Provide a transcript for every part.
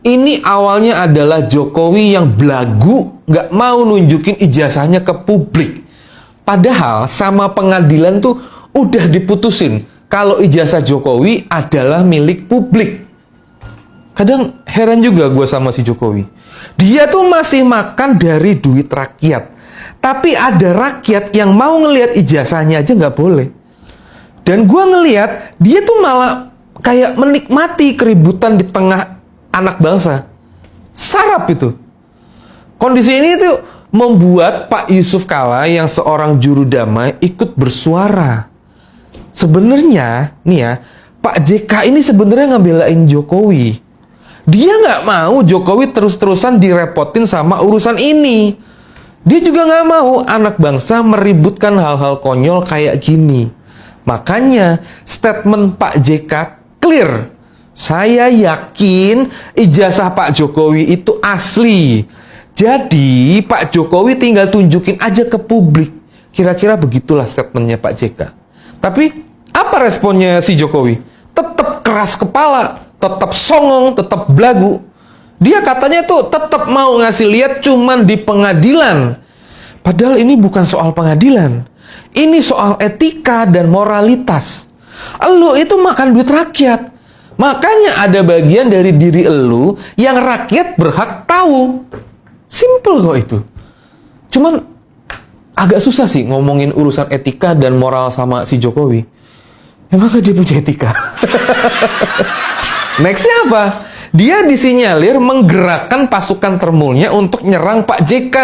Ini awalnya adalah Jokowi yang belagu, nggak mau nunjukin ijazahnya ke publik. Padahal sama pengadilan tuh udah diputusin kalau ijazah Jokowi adalah milik publik. Kadang heran juga gue sama si Jokowi. Dia tuh masih makan dari duit rakyat. Tapi ada rakyat yang mau ngelihat ijazahnya aja nggak boleh. Dan gue ngelihat dia tuh malah kayak menikmati keributan di tengah anak bangsa. Sarap itu. Kondisi ini tuh membuat Pak Yusuf Kalla yang seorang juru damai ikut bersuara. Sebenarnya, nih ya, Pak JK ini sebenarnya ngebelain Jokowi. Dia nggak mau Jokowi terus-terusan direpotin sama urusan ini. Dia juga nggak mau anak bangsa meributkan hal-hal konyol kayak gini. Makanya statement Pak JK clear. Saya yakin ijazah Pak Jokowi itu asli. Jadi Pak Jokowi tinggal tunjukin aja ke publik. Kira-kira begitulah statementnya Pak JK. Tapi apa responnya si Jokowi? Tetap keras kepala, tetap songong, tetap belagu. Dia katanya tuh tetap mau ngasih lihat cuman di pengadilan. Padahal ini bukan soal pengadilan. Ini soal etika dan moralitas. Elu itu makan duit rakyat. Makanya ada bagian dari diri elu yang rakyat berhak tahu. Simple kok itu. Cuman agak susah sih ngomongin urusan etika dan moral sama si Jokowi. Emangnya dia punya etika? Nextnya apa? Dia disinyalir menggerakkan pasukan termulnya untuk nyerang Pak JK.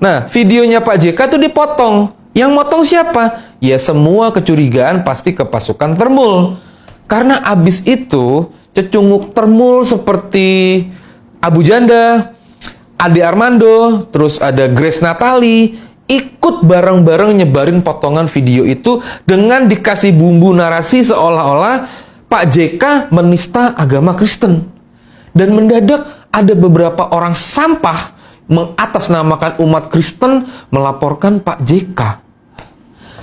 Nah, videonya Pak JK tuh dipotong. Yang motong siapa? Ya semua kecurigaan pasti ke pasukan termul. Karena abis itu, cecunguk termul seperti Abu Janda, Ade Armando, terus ada Grace Natali, ikut bareng-bareng nyebarin potongan video itu dengan dikasih bumbu narasi seolah-olah Pak JK menista agama Kristen. Dan mendadak ada beberapa orang sampah mengatasnamakan umat Kristen melaporkan Pak JK.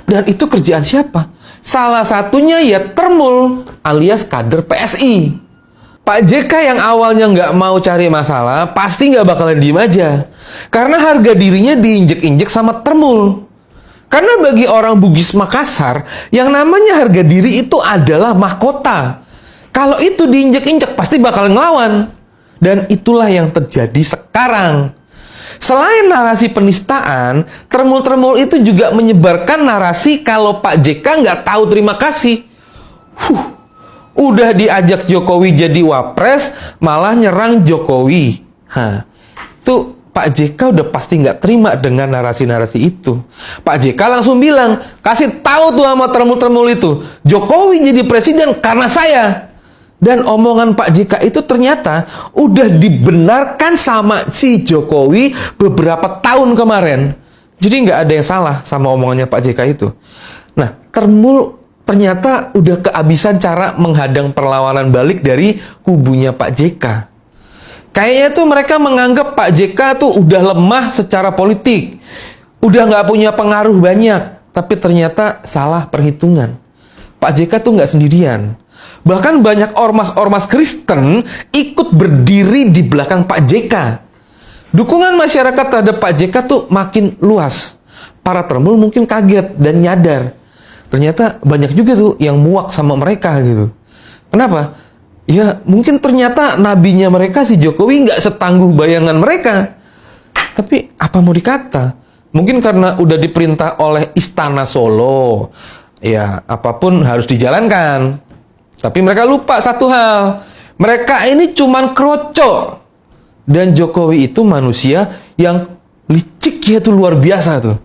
Dan itu kerjaan siapa? Salah satunya ya termul alias kader PSI. Pak JK yang awalnya nggak mau cari masalah, pasti nggak bakalan diem aja. Karena harga dirinya diinjek-injek sama termul. Karena bagi orang Bugis Makassar, yang namanya harga diri itu adalah mahkota. Kalau itu diinjek-injek, pasti bakal ngelawan. Dan itulah yang terjadi sekarang. Selain narasi penistaan, termul-termul itu juga menyebarkan narasi kalau Pak JK nggak tahu terima kasih. Udah diajak Jokowi jadi wapres, malah nyerang Jokowi. Itu Pak JK udah pasti nggak terima dengan narasi-narasi itu. Pak JK langsung bilang, kasih tahu tuh sama termul-termul itu, Jokowi jadi presiden karena saya. Dan omongan Pak JK itu ternyata udah dibenarkan sama si Jokowi beberapa tahun kemarin. Jadi nggak ada yang salah sama omongannya Pak JK itu. Nah, termul ternyata udah kehabisan cara menghadang perlawanan balik dari kubunya Pak JK. Kayaknya tuh mereka menganggap Pak JK tuh udah lemah secara politik. Udah nggak punya pengaruh banyak. Tapi ternyata salah perhitungan. Pak JK tuh nggak sendirian. Bahkan banyak ormas-ormas Kristen ikut berdiri di belakang Pak JK. Dukungan masyarakat terhadap Pak JK tuh makin luas. Para termul mungkin kaget dan nyadar. Ternyata banyak juga tuh yang muak sama mereka gitu. Kenapa? Ya mungkin ternyata nabinya mereka si Jokowi nggak setangguh bayangan mereka. Tapi apa mau dikata? Mungkin karena udah diperintah oleh Istana Solo. Ya apapun harus dijalankan. Tapi mereka lupa satu hal. Mereka ini cuman kroco. Dan Jokowi itu manusia yang licik ya tuh luar biasa tuh.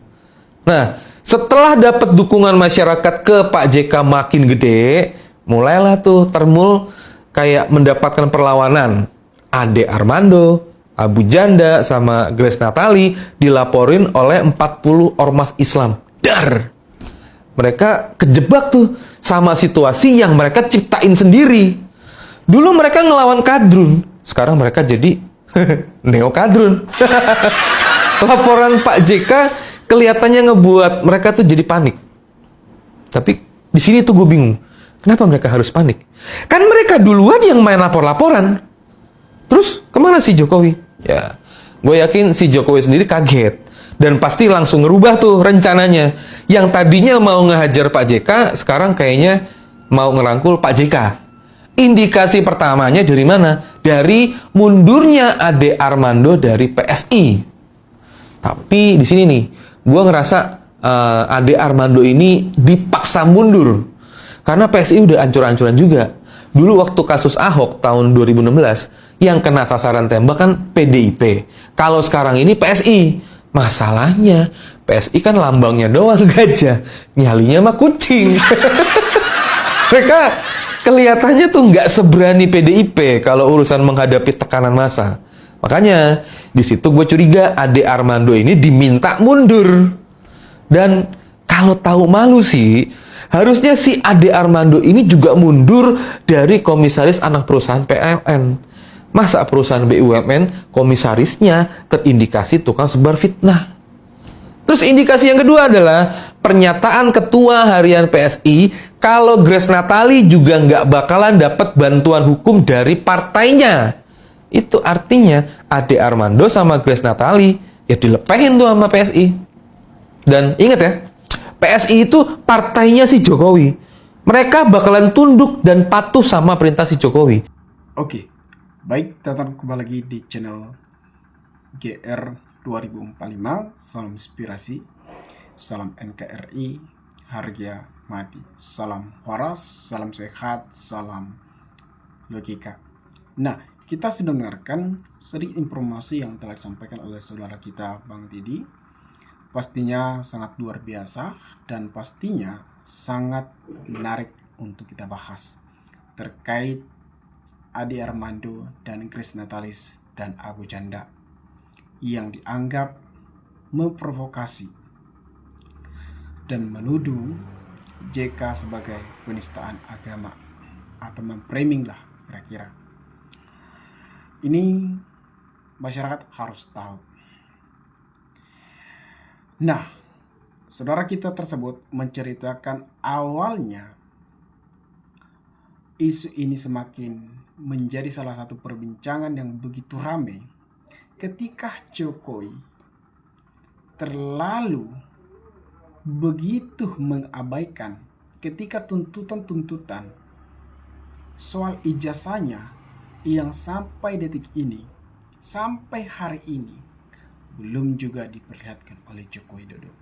Nah, setelah dapat dukungan masyarakat ke Pak JK makin gede, mulailah tuh termul kayak mendapatkan perlawanan. Ade Armando, Abu Janda, sama Grace Natali dilaporin oleh 40 ormas Islam. Dar! Mereka kejebak tuh sama situasi yang mereka ciptain sendiri. Dulu mereka ngelawan kadrun, sekarang mereka jadi neo-kadrun. Laporan Pak JK kelihatannya ngebuat mereka tuh jadi panik. Tapi di sini tuh gue bingung. Kenapa mereka harus panik? Kan mereka duluan yang main lapor-laporan. Terus kemana si Jokowi? Ya, gue yakin si Jokowi sendiri kaget. Dan pasti langsung ngerubah tuh rencananya. Yang tadinya mau ngehajar Pak JK, sekarang kayaknya mau ngerangkul Pak JK. Indikasi pertamanya dari mana? Dari mundurnya Ade Armando dari PSI. Tapi di sini nih, gue ngerasa Ade Armando ini dipaksa mundur. Karena PSI udah ancur-ancuran juga. Dulu waktu kasus Ahok tahun 2016, yang kena sasaran tembak kan PDIP. Kalau sekarang ini PSI. Masalahnya, PSI kan lambangnya doang gajah. Nyalinya mah kucing. Mereka kelihatannya tuh nggak seberani PDIP kalau urusan menghadapi tekanan massa. Makanya, di situ gue curiga Ade Armando ini diminta mundur. Dan kalau tahu malu sih, harusnya si Ade Armando ini juga mundur dari komisaris anak perusahaan PLN. Masa perusahaan BUMN komisarisnya terindikasi tukang sebar fitnah? Terus indikasi yang kedua adalah pernyataan Ketua Harian PSI kalau Grace Natali juga nggak bakalan dapat bantuan hukum dari partainya. Itu artinya Ade Armando sama Grace Natali ya dilepehin tuh sama PSI. Dan ingat ya, PSI itu partainya si Jokowi. Mereka bakalan tunduk dan patuh sama perintah si Jokowi. Oke, baik, datang kembali lagi di channel GR 2045. Salam inspirasi, salam NKRI, harga mati, salam waras, salam sehat, salam logika. Nah, kita sudah mendengarkan sedikit informasi yang telah disampaikan oleh saudara kita Bang Didi. Pastinya sangat luar biasa dan pastinya sangat menarik untuk kita bahas terkait Ade Armando dan Grace Natalis dan Abu Janda yang dianggap memprovokasi dan menuduh JK sebagai penistaan agama atau memframing lah kira-kira. Ini masyarakat harus tahu. Nah, saudara kita tersebut menceritakan awalnya isu ini semakin menjadi salah satu perbincangan yang begitu ramai ketika Jokowi terlalu begitu mengabaikan ketika tuntutan-tuntutan soal ijazahnya yang sampai detik ini, sampai hari ini belum juga diperlihatkan oleh Joko Widodo.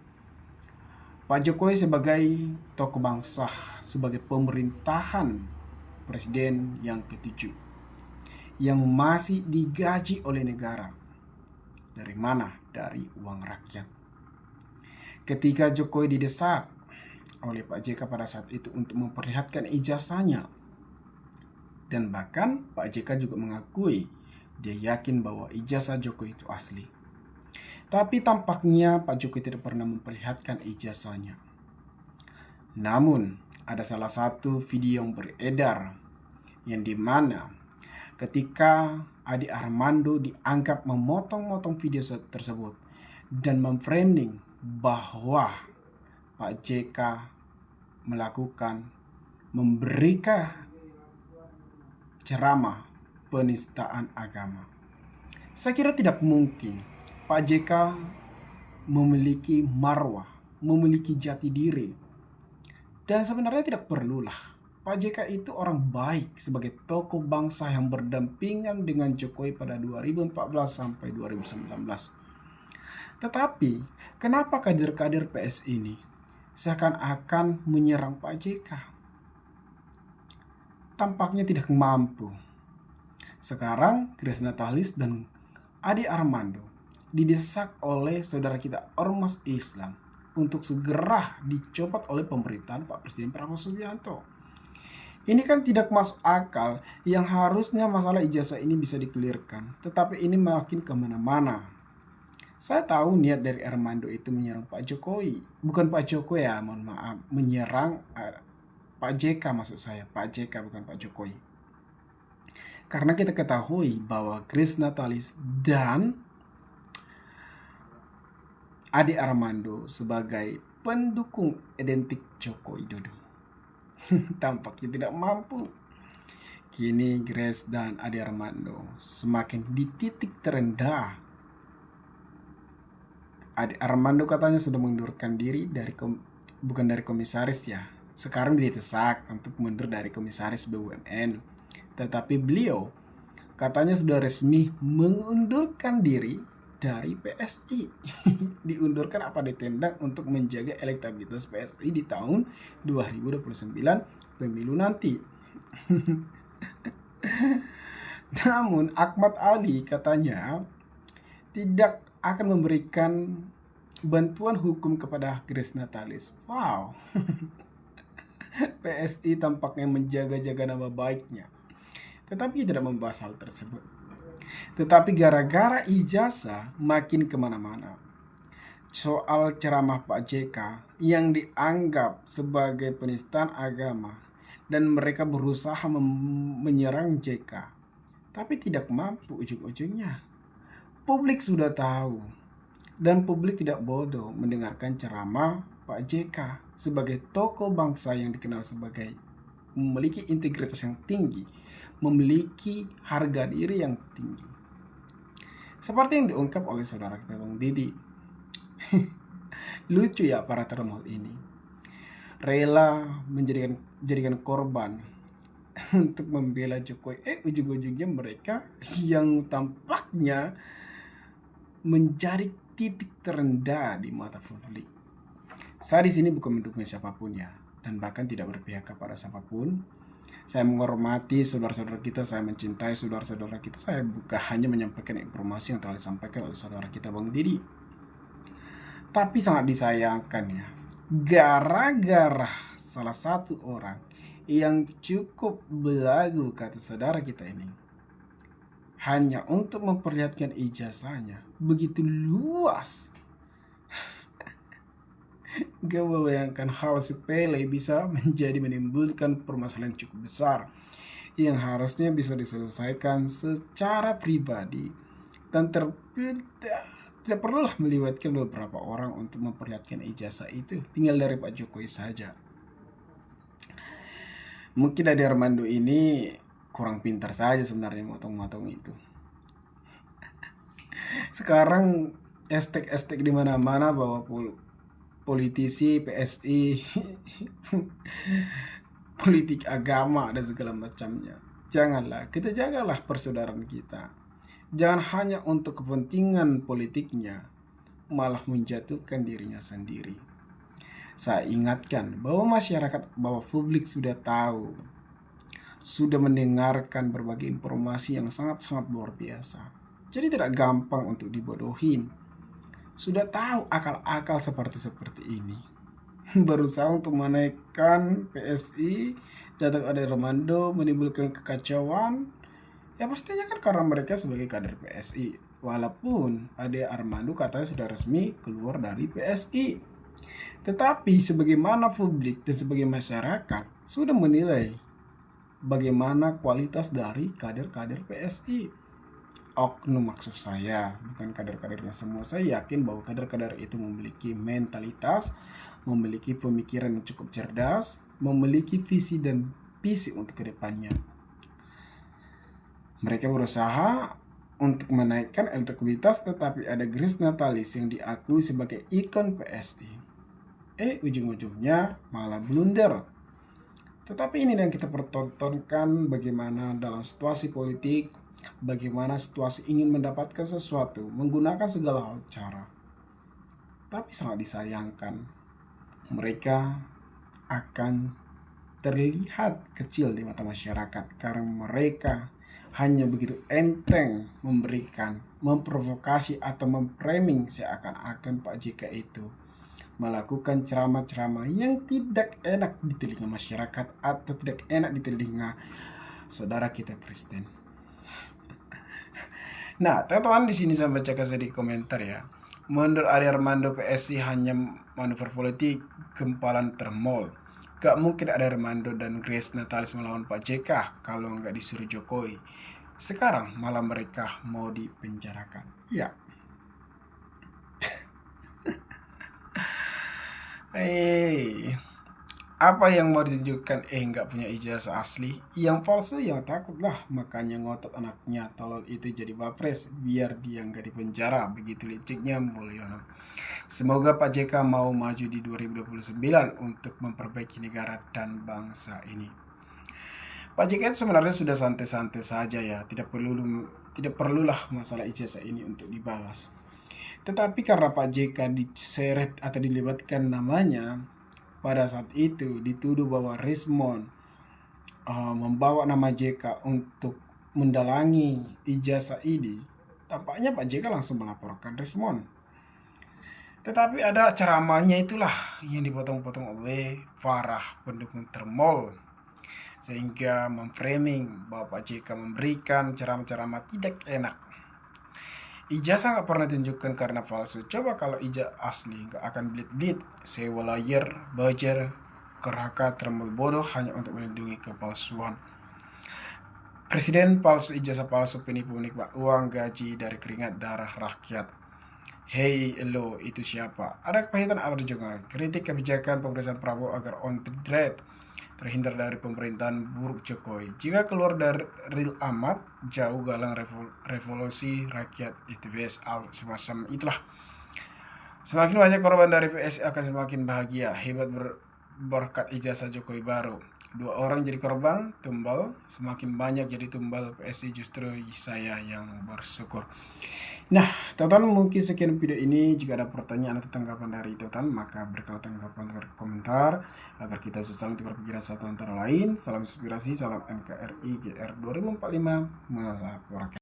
Pak Jokowi sebagai tokoh bangsa, sebagai pemerintahan presiden yang ketujuh, yang masih digaji oleh negara. Dari mana? Dari uang rakyat. Ketika Jokowi didesak oleh Pak JK pada saat itu untuk memperlihatkan ijazahnya, dan bahkan Pak JK juga mengakui dia yakin bahwa ijazah Jokowi itu asli. Tapi tampaknya Pak Jokowi tidak pernah memperlihatkan ijazahnya. Namun, ada salah satu video yang beredar yang dimana ketika Ade Armando dianggap memotong-motong video tersebut dan memframing bahwa Pak JK memberikan ceramah penistaan agama. Saya kira tidak mungkin Pak JK memiliki marwah, memiliki jati diri. Dan sebenarnya tidak perlulah. Pak JK itu orang baik sebagai tokoh bangsa yang berdampingan dengan Jokowi pada 2014 sampai 2019. Tetapi, kenapa kader-kader PS ini seakan-akan menyerang Pak JK? Tampaknya tidak mampu. Sekarang, Grace Natalis dan Ade Armando didesak oleh saudara kita Ormas Islam untuk segera dicopot oleh pemerintahan Pak Presiden Prabowo Subianto. Ini kan tidak masuk akal, yang harusnya masalah ijazah ini bisa dikelirkan, tetapi ini makin kemana-mana. Saya tahu niat dari Armando itu menyerang Pak Jokowi, bukan Pak Jokowi ya, mohon maaf, menyerang Pak JK maksud saya, Pak JK bukan Pak Jokowi. Karena kita ketahui bahwa Grace Natalis dan Ade Armando sebagai pendukung identik Joko Widodo tampaknya tidak mampu. kini Grace dan Ade Armando semakin di titik terendah. Ade Armando katanya sudah mengundurkan diri dari bukan dari komisaris ya. Sekarang didesak untuk mundur dari komisaris BUMN. Tetapi beliau katanya sudah resmi mengundurkan diri dari PSI. Diundurkan apa ditendang untuk menjaga elektabilitas PSI di tahun 2029 pemilu nanti. Namun Ahmad Ali katanya tidak akan memberikan bantuan hukum kepada Grace Natalis. Wow. PSI tampaknya menjaga-jaga nama baiknya. Tetapi tidak membahas hal tersebut. Tetapi gara-gara ijazah makin kemana-mana. Soal ceramah Pak JK yang dianggap sebagai penistaan agama dan mereka berusaha menyerang JK. Tapi tidak mampu ujung-ujungnya. Publik sudah tahu dan publik tidak bodoh mendengarkan ceramah Pak JK sebagai tokoh bangsa yang dikenal sebagai memiliki integritas yang tinggi, memiliki harga diri yang tinggi. Seperti yang diungkap oleh saudara kita Bang Didi. Lucu ya para termol ini. Rela menjadikan korban untuk membela Jokowi. Ujung-ujungnya mereka yang tampaknya menjadi titik terendah di mata publik. Saya di sini bukan mendukung siapapun ya, dan bahkan tidak berpihak kepada siapapun. Saya menghormati saudara-saudara kita, saya mencintai saudara-saudara kita. Saya bukan hanya menyampaikan informasi yang telah disampaikan oleh saudara kita Bang Didi. Tapi sangat disayangkan ya, gara-gara salah satu orang yang cukup belagu kata saudara kita ini, hanya untuk memperlihatkan ijazahnya begitu luas. Gak membayangkan hal sepele bisa menimbulkan permasalahan cukup besar yang harusnya bisa diselesaikan secara pribadi dan tidak perlulah melibatkan beberapa orang untuk memperlihatkan ijazah itu. Tinggal dari Pak Jokowi saja. Mungkin Ade Armando ini kurang pintar saja sebenarnya motong-motong itu. Sekarang estek-estek di mana-mana bahwa politisi, PSI, politik agama dan segala macamnya. Janganlah, kita jagalah persaudaraan kita. Jangan hanya untuk kepentingan politiknya, malah menjatuhkan dirinya sendiri. Saya ingatkan bahwa masyarakat, bahwa publik sudah tahu, sudah mendengarkan berbagai informasi yang sangat-sangat luar biasa. Jadi tidak gampang untuk dibodohin. Sudah tahu akal-akal seperti ini. Berusaha untuk menaikkan PSI, datang Ade Armando menimbulkan kekacauan. Ya pastinya kan karena mereka sebagai kader PSI. Walaupun Ade Armando katanya sudah resmi keluar dari PSI. Tetapi sebagaimana publik dan sebagai masyarakat sudah menilai bagaimana kualitas dari kader-kader PSI. Oknum maksud saya, bukan kader-kadernya semua. Saya yakin bahwa kader-kader itu memiliki mentalitas, memiliki pemikiran yang cukup cerdas, memiliki visi dan misi untuk kedepannya. Mereka berusaha untuk menaikkan elektabilitas, tetapi ada Grace Natalis yang diakui sebagai ikon PSI. Ujung-ujungnya malah blunder. Tetapi ini yang kita pertontonkan bagaimana dalam situasi politik, bagaimana situasi ingin mendapatkan sesuatu menggunakan segala hal cara. Tapi sangat disayangkan, mereka akan terlihat kecil di mata masyarakat karena mereka hanya begitu enteng memberikan, memprovokasi atau memframing seakan-akan Pak JK itu melakukan ceramah-ceramah yang tidak enak di telinga masyarakat atau tidak enak di telinga saudara kita Kristen. Nah, teman-teman di sini saya bacakan sedikit komentar ya. Menurut Ade Armando, PSI hanya manuver politik, gempalan termol. Gak mungkin Ade Armando dan Grace Natalis melawan Pak JK kalau nggak disuruh Jokowi. Sekarang malah mereka mau dipenjarakan. Ya. Apa yang mau ditunjukkan? Nggak punya ijazah asli. Yang palsu yang takutlah. Makanya ngotot anaknya tolol itu jadi wapres. Biar dia nggak dipenjara. Begitu liciknya Mulyono. Semoga Pak JK mau maju di 2029 untuk memperbaiki negara dan bangsa ini. Pak JK itu sebenarnya sudah santai-santai saja ya. Tidak perlulah masalah ijazah ini untuk dibahas. Tetapi karena Pak JK diseret atau dilibatkan namanya, pada saat itu dituduh bahwa Rismon membawa nama JK untuk mendalangi ijazah ini. Tampaknya Pak JK langsung melaporkan Rismon. Tetapi ada ceramahnya itulah yang dipotong-potong oleh Farah, pendukung Termol, sehingga memframing bahwa Pak JK memberikan ceramah-ceramah tidak enak. Ijazah nggak pernah tunjukkan karena palsu. Coba kalau ijazah asli nggak akan belit-belit. Sewa layar, bajar, keraka, termul bodoh hanya untuk melindungi kepalsuan. Presiden palsu, ijazah palsu, penipu menikmati uang gaji dari keringat darah rakyat. Hei lo, itu siapa? Ada kepahitan apa juga? Kritik kebijakan pemerintahan Prabowo agar on the thread, terhindar dari pemerintahan buruk Jokowi. Jika keluar dari real amat jauh galang revolusi rakyat ITBS semacam itulah. Semakin banyak korban dari PSI akan semakin bahagia. Hebat berkat ijazah Jokowi baru. 2 orang jadi korban tumbal, semakin banyak jadi tumbal PSI, justru saya yang bersyukur. Nah, teman-teman, mungkin sekian video ini. Jika ada pertanyaan atau tanggapan dari teman-teman, maka berikanlah tanggapan di komentar agar kita bisa saling tukar pikiran satu antara lain. Salam inspirasi, salam NKRI GR 2045 melaporkan.